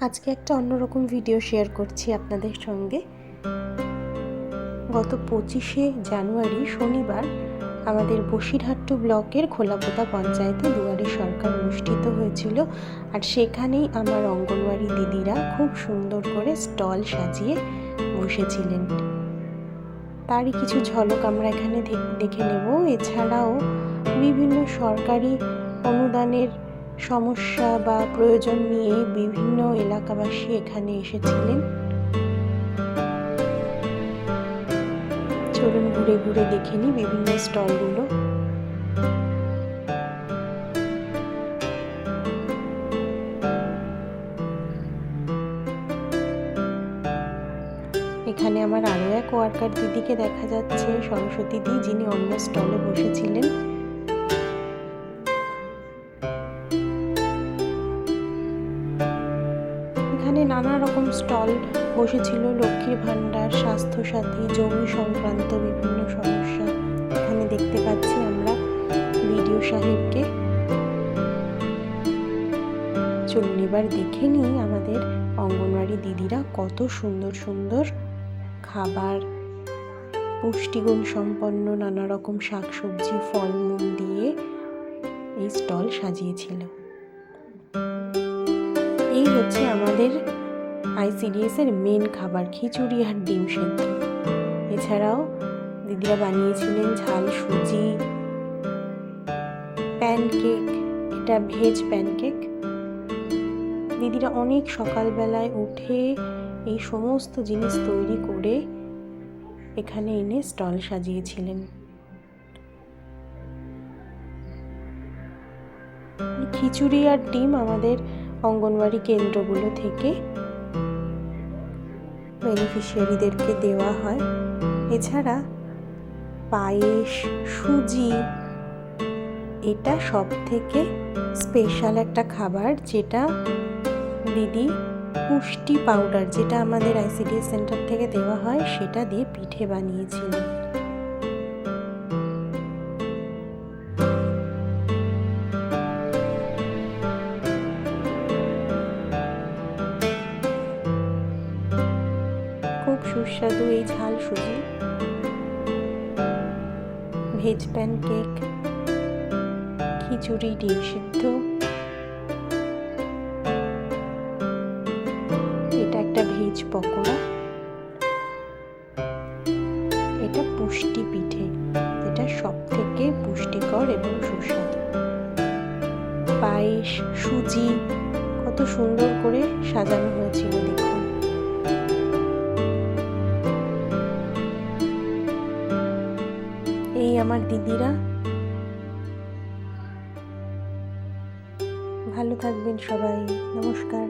আজকে একটা অন্যরকম ভিডিও শেয়ার করছি আপনাদের সঙ্গে। গত 25শে জানুয়ারি শনিবার আমাদের বসিরহাট্টু ব্লকের খোলাপোতা পঞ্চায়েতে দুয়ারে সরকার অনুষ্ঠিত হয়েছিল। আর সেখানেই আমার অঙ্গনওয়াড়ি দিদিরা খুব সুন্দর করে স্টল সাজিয়ে বসেছিলেন। তারই কিছু ঝলক আমরা এখানে দেখে নেব। এছাড়াও বিভিন্ন সরকারি অনুদানের সমস্যা বা প্রয়োজন নিয়ে বিভিন্ন এলাকাবাসী এখানে এসেছিলেন। চলুন ঘুরে ঘুরে দেখে নিই বিভিন্ন স্টলগুলো। এখানে আমার আরও এক ওয়ার্কার দিদিকে দেখা যাচ্ছে, সরস্বতী দি, যিনি অন্য স্টলে বসেছিলেন। এখানে নানা রকম স্টল বসেছিল, লক্ষ্মীর ভাণ্ডার, স্বাস্থ্যসাথী, জমি সংক্রান্ত বিভিন্ন সমস্যা। এখানে দেখতে পাচ্ছি আমরা বিডিও সাহেবকে। চলুন এবার দেখে নিই আমাদের অঙ্গনওয়াড়ি দিদিরা কত সুন্দর সুন্দর খাবার, পুষ্টিগুণ সম্পন্ন নানা রকম শাকসবজি, ফলমূল দিয়ে এই স্টল সাজিয়েছিল। এই হচ্ছে আমাদের ICDS এর মেন খাবার, খিচুড়ি আর ডিম সেদ্ধ। এছাড়াও দিদিরা বানিয়েছিলেন ঝাল সুজি, প্যানকেক, এটা ভেজ প্যানকেক। দিদিরা অনেক সকালবেলায় উঠে এই সমস্ত জিনিস তৈরি করে এখানে এনে স্টল সাজিয়েছিলেন। খিচুড়ি আর ডিম আমাদের অঙ্গনওয়াড়ি কেন্দ্রগুলো থেকে বেনিফিশিয়ারিদেরকে দেওয়া হয়। এছাড়া পায়েস, সুজি, এটা সব থেকে স্পেশাল একটা খাবার, যেটা দিদি পুষ্টি পাউডার, যেটা আমাদের ICDS সেন্টার থেকে দেওয়া হয়, সেটা দিয়ে পিঠে বানিয়েছিলেন। খুব সুস্বাদু এই ঝাল সুজি, ভেজ প্যানকেক, খিচুড়ি, ডিম সিদ্ধ, এটা একটা ভেজ পকোড়া, এটা পুষ্টি পিঠে, এটা সব থেকে পুষ্টিকর এবং সুস্বাদু। পায়েস, সুজি কত সুন্দর করে সাজানো হয়েছিল দেখুন। এই আমার দিদিরা। ভালো থাকবেন সবাই, নমস্কার।